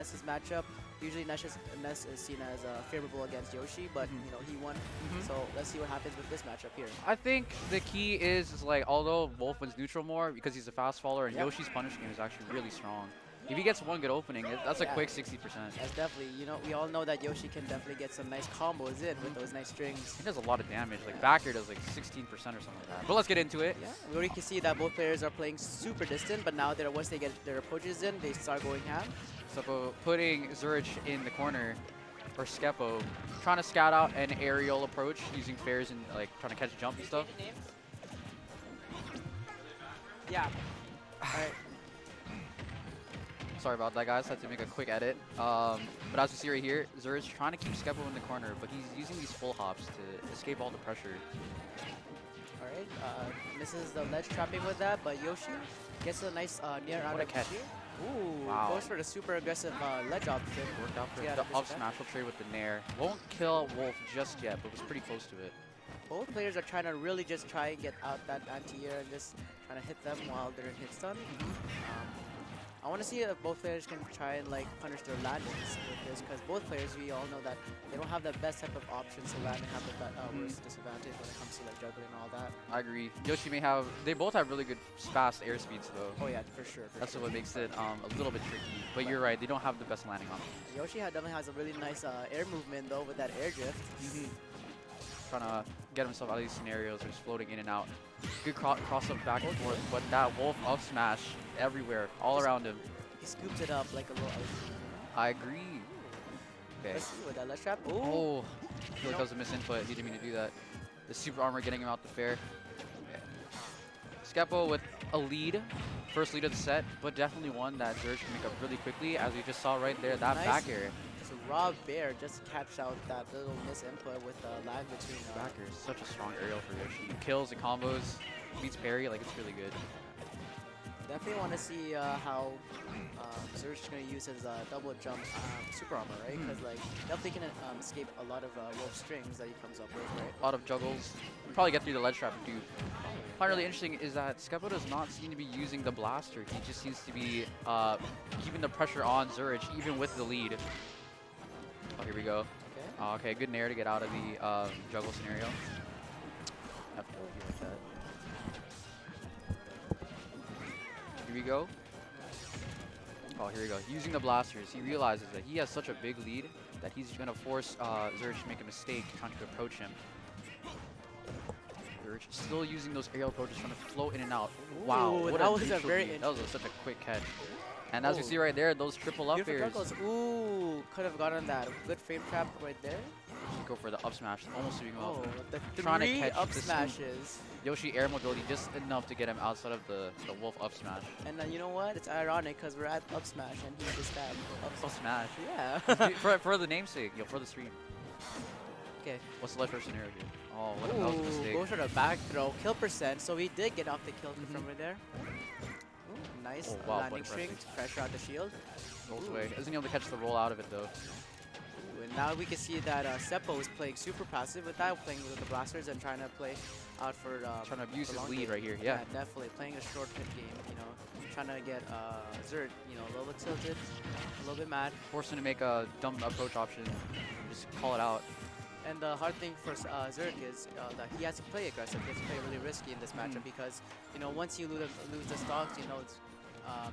Ness's matchup. Usually Ness is seen as favorable against Yoshi, but you know he won. So let's see what happens with this matchup here. I think the key is like, although Wolf wins neutral more because he's a fast faller, and Yep. Yoshi's punish game is actually really strong. If he gets one good opening, that's a Yeah. quick 60%. That's definitely, you know, we all know that Yoshi can definitely get some nice combos in with those nice strings. He does a lot of damage. Like back air does like 16% or something like that. But let's get into it. Yeah, we already can see that both players are playing super distant, but now once they get their approaches in, they start going ham. Seppo putting Zurich in the corner, or Seppo trying to scout out an aerial approach using fairs and like trying to catch jump and stuff. Yeah. Alright. Sorry about that, guys. Had to make a quick edit. But as we see right here, Zurich trying to keep Seppo in the corner, but he's using these full hops to escape all the pressure. Alright. Misses the ledge trapping with that, but Yoshi gets a nice near What out a of catch. Ooh, Wow. goes for the super aggressive ledge option. Worked out for Yeah, the that up is bad. smash will trade with the nair. Won't kill Wolf just yet, but was pretty close to it. Both players are trying to really just try and get out that anti-air and just trying to hit them while they're in hit stun. I want to see if both players can try and like punish their landings with this, because both players, we all know that they don't have the best type of options to land and have the worst disadvantage when it comes to like juggling and all that. I agree. Yoshi may have, they both have really good fast air speeds though. Oh yeah, for sure. That's what makes it a little bit tricky. But you're right, they don't have the best landing options. Yoshi definitely has a really nice air movement though with that air drift. Trying to get himself out of these scenarios, or just floating in and out. Good cross up back and forth, but that Wolf up smash everywhere, all around him. He scoops it up like a little. I agree. Okay. Let's see with that ledge trap. Ooh. Oh, I feel like that was a misinput. He didn't mean to do that. The super armor getting him out the fair. Okay. Seppo with a lead, first lead of the set, but definitely one that Zurich can make up really quickly, as we just saw right there, that Nice. back air. Just a raw bear just catch out that little misinput with the lag between. Back air is such a strong aerial for Yoshi. Kills, the combos, beats parry, like it's really good. Definitely want to see how Zurich is going to use his double jump super armor, right? Because like definitely can escape a lot of wolf strings that he comes up with, right? A lot of juggles. Probably get through the ledge trap too. What really interesting is that Seppo does not seem to be using the blaster. He just seems to be keeping the pressure on Zurich, even with the lead. Oh, here we go. Okay. Okay, good nair to get out of the juggle scenario. Have to be like that. Here we go. Oh, here we go. Using the blasters, he realizes that he has such a big lead that he's going to force Zurich to make a mistake trying to approach him. Zurich still using those aerial approaches, trying to float in and out. Wow, Ooh, what that was a neutral very beat. That was such a quick catch. And as we Oh. see right there, those triple up Beautiful airs. juggles. Ooh, could have gotten that. Good frame trap right there. Go for the up smash, almost sweeping him Oh, up. the Trying to three catch up the smashes. Yoshi air mobility just enough to get him outside of the Wolf up smash. And you know what? It's ironic because we're at up smash and he just got Up smash. Yeah. for the namesake, for the stream. Okay. What's the left first scenario here? Oh, what that was a Ooh, mistake. goes for the back throw. Kill percent. So he did get off the kill from right there. Ooh, nice Oh, wow, landing what string impressive. to pressure out the shield. Rolls away. Isn't able to catch the roll out of it though. Ooh, and now we can see that Seppo is playing super passive with that, playing with the blasters and trying to play out for Trying to abuse the his long lead game. right here. Yeah. Definitely playing a short hit game. You know, trying to get Zurt, you know, a little bit tilted, a little bit mad. Forcing to make a dumb approach option. Just call it out. And the hard thing for Zurich is that he has to play aggressive. He has to play really risky in this matchup because, you know, once you lose the stocks, you know,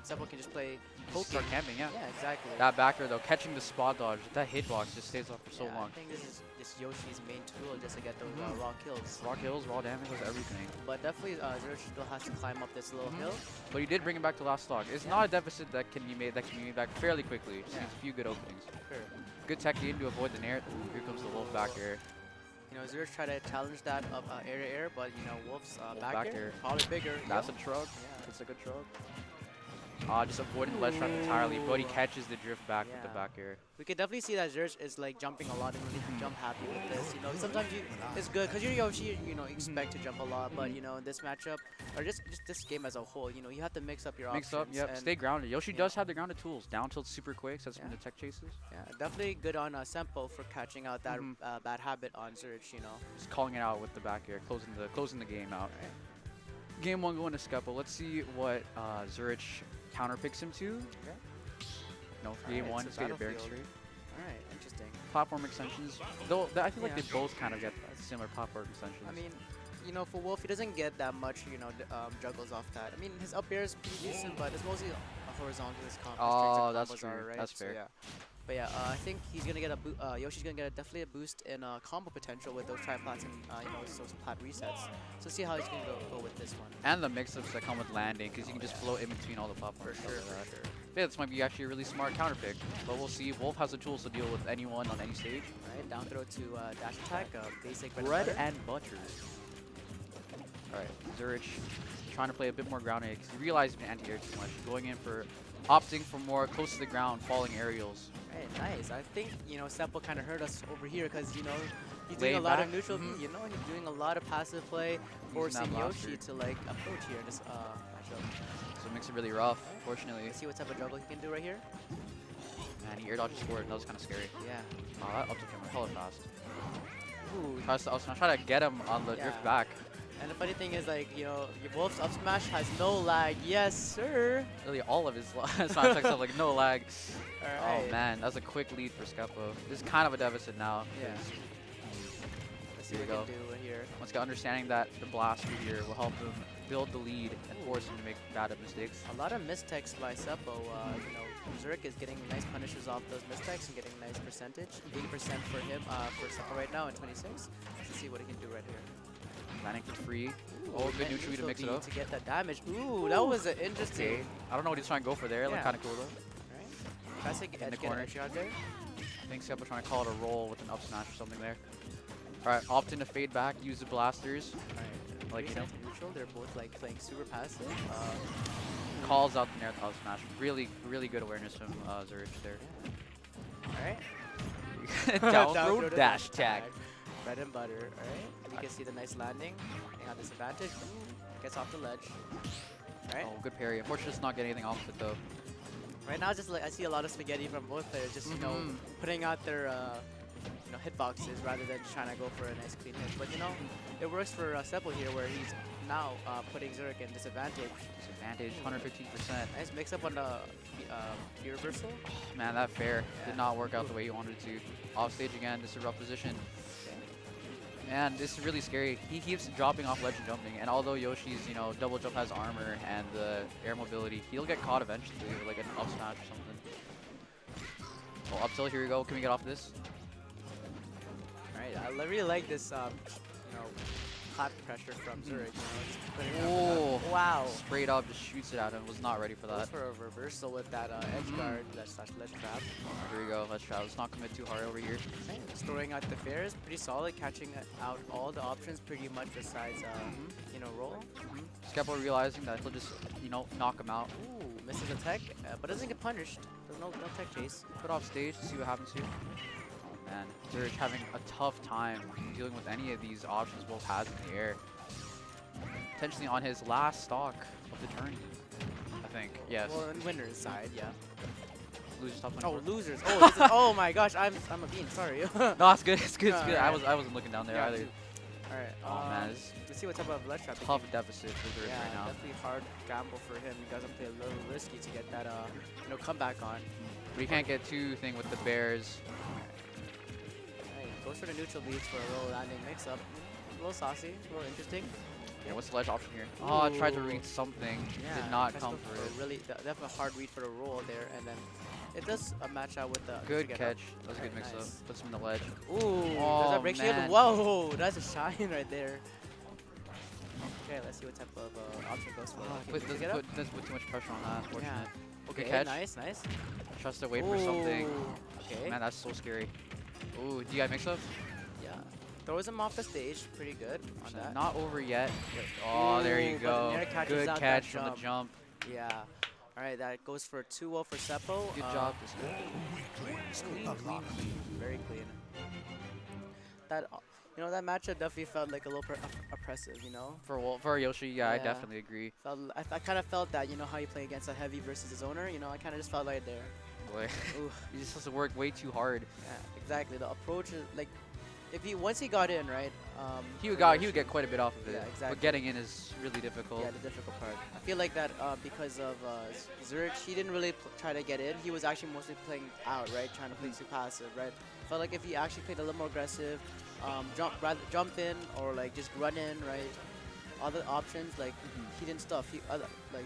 Seppo can just play poke. Start camping, yeah. Yeah, exactly. That backer though, catching the spot dodge, that hitbox just stays up for so Yeah, long. I think this is just Yoshi's main tool just to get those raw kills. Raw kills, raw damage, was everything. But definitely Zurich still has to climb up this little hill. But he did bring it back to last stock. It's not a deficit that can be made back fairly quickly. Just needs a few good openings. Sure. Good tech in to avoid the nair. Ooh, here comes the Wolf back air. You know, Zurich tried to challenge that of air to air, but you know, Wolf's back, back air, air. probably bigger. That's Yep. a shrug. Yeah. That's a good shrug. Just avoiding the ledge trap entirely, but he catches the drift back with the Yeah. back air. We can definitely see that Zurich is like jumping a lot and really jump happy with this. You know, sometimes it's good because you're Yoshi, you know, expect to jump a lot, but you know, in this matchup or just this game as a whole, you know, you have to mix up your Mix options. up, yep. and Stay grounded. Yoshi yeah. does have the grounded tools. Down tilt super quick, sets from Yeah. the tech chases. Yeah, definitely good on Seppo for catching out that bad habit on Zurich. You know. Just calling it out with the back air, closing the game out. Game one going to Seppo. Let's see what Zurich counter picks him to. Okay. for game Alright, one, so just get your bearings Battlefield. straight. Alright, interesting. Platform extensions, though I feel like Yeah. they both kind of get similar platform extensions. I mean, you know, for Wolf, he doesn't get that much, you know, juggles off that. I mean, his up air is pretty decent, but it's mostly horizontal as Oh, that's combos true. are, right? That's So, fair. yeah. But yeah, I think he's gonna get Yoshi's gonna get definitely a boost in combo potential with those triplats and you know those plat resets. So see how he's gonna go with this one. And the mix-ups that come with landing, because you can just float in between all the For platforms. sure, stuff like for that. sure. Yeah, this might be actually a really smart counter pick, but we'll see. Wolf has the tools to deal with anyone on any stage. Right, down throw to dash attack, basic Bread butter. and butter. Alright, Zurich trying to play a bit more grounded because he realized he didn't anti-air too much. Going in for opting for more close to the ground falling aerials. Right, nice. I think you know Seppo kind of hurt us over here because you know he's Laid doing a lot back. of neutral. You know he's doing a lot of passive play, forcing that Yoshi blaster. to like approach here in this matchup. So it makes it really rough, fortunately. Let's see what type of juggle he can do right here. Man, he air dodges forward. That was kind of scary. Yeah. Oh, that up to him hella fast. Ooh. Try to get him on the Yeah. drift back. And the funny thing is, like, you know, your Wolf's up smash has no lag. Yes, sir. Really, all of his smash attacks have like no lag. Alright. Oh man, that's a quick lead for Seppo. This is kind of a deficit now. Yeah. 'cause Let's see Here what we we can do right here. Once again, understanding that the blaster here will help him build the lead and force him to make bad mistakes. A lot of mistakes by Seppo. You know, Zurich is getting nice punishes off those mistakes and getting nice percentage. 80% for him, for Seppo right now in 26. Let's see what he can do right here. Landing for free. Oh, good neutral to mix it up. To get that damage. Ooh, that was an interesting. Okay. I don't know what he's trying to go for there. It looked Yeah. kind of cool though. Right. Classic In the edge corner. edge out there. I think Seppo trying to call it a roll with an up smash or something there. Alright, opt in to fade back, use the blasters. Alright. Like, you know. Neutral. They're both like playing super passive. Calls out the nair up smash. Really, really good awareness from Zurich there. Alright. Down Down throw throw to dash tag. Bread and butter. Alright. You can see the nice landing. Getting on disadvantage. Ooh, gets off the ledge. Right. Oh, good parry. Unfortunately, just not getting anything off it though. Right now, just like I see a lot of spaghetti from both players, just you know, Mhm. putting out their you know hitboxes rather than trying to go for a nice clean hit. But you know, it works for Seppo here, where he's now putting Zurich in disadvantage. Disadvantage, 115%. Nice mix up on the key reversal. Man, that fair Yeah. did not work out the way he wanted to. Off stage again, this is a rough position. Man, this is really scary. He keeps dropping off ledge and jumping, and although Yoshi's, you know, double jump has armor and the air mobility, he'll get caught eventually with like an up smash or something. Oh, up tilt, here we go. Can we get off this? Alright, I really like this you know, hot pressure from Zurich. You know, just putting it up Oh, and up. Wow. Straight up, just shoots it at him. Was not ready for Goes that. for a reversal with that edge guard slash ledge trap. Here we go. Let's try. Let's not commit too hard over here. Right, just throwing out the fairs, pretty solid, catching out all the options pretty much besides you know, roll. Seppo realizing that he'll just, you know, knock him out. Ooh, misses a tech, but doesn't get punished. There's no tech chase. Put off stage to see what happens here. Oh man, Zurich having a tough time dealing with any of these options Wolf has in the air. Potentially on his last stock of the tourney, I think. Yes. Well, on winner's side, yeah. Losers top Oh, 24. losers. Oh, this is, oh my gosh, I'm a bean. Sorry. No, it's good. It's good. It's good. Alright. I wasn't looking down there either. All right. Oh man, this Let's see what type of ledge trap. is he tough can- deficit for Zurich Yeah, right now. definitely hard gamble for him. He doesn't play a little risky to get that you know, comeback on. But he can't get too thing with the bears. Alright, goes for the neutral beats for a little landing mix up. A little saucy, a little interesting. Yeah, what's the ledge option here? Oh, I tried to Ooh. read something. Yeah, Did not tries come to for go it. a really definitely a hard read for the roll there, and then it does match out with the Good get catch. up. That was a good Alright, mix-up. nice. Puts him in the ledge. Ooh, Oh, does that break shield? man. Whoa, that's a shine right there. Okay, let's see what type of option goes for. Okay, Put, pick it up. doesn't put too much pressure on that. Unfortunate. Yeah. Good Okay, catch. nice, nice. Tries to wait for something. Ooh, Okay. Man, that's so scary. Ooh, do you guys mix up? Yeah. Throws him off the stage. Pretty good on that. Not over yet. Oh, there you Ooh, but go. Nair catches Good out that catch from the jump. jump. Yeah. All right, that goes for 2-0 for Seppo. Good job. Clean. Very clean. That you know, that matchup definitely felt like a little oppressive. You know. For Yoshi, yeah, I Yeah. definitely agree. I kind of felt that, you know, how you play against a heavy versus his owner. You know, I kind of just felt like there. Boy, Ooh. he just has to work way too hard. Yeah, exactly. The approach is like, if he once he got in, right? He would for he would get quite a bit off of it. Yeah, exactly. But getting in is really difficult. Yeah, the difficult part. I feel like that because of Zurich, he didn't really try to get in. He was actually mostly playing out, right? Trying to play too passive, right? Felt like if he actually played a little more aggressive, jump in or like just run in, right? Other options like he didn't stuff. Like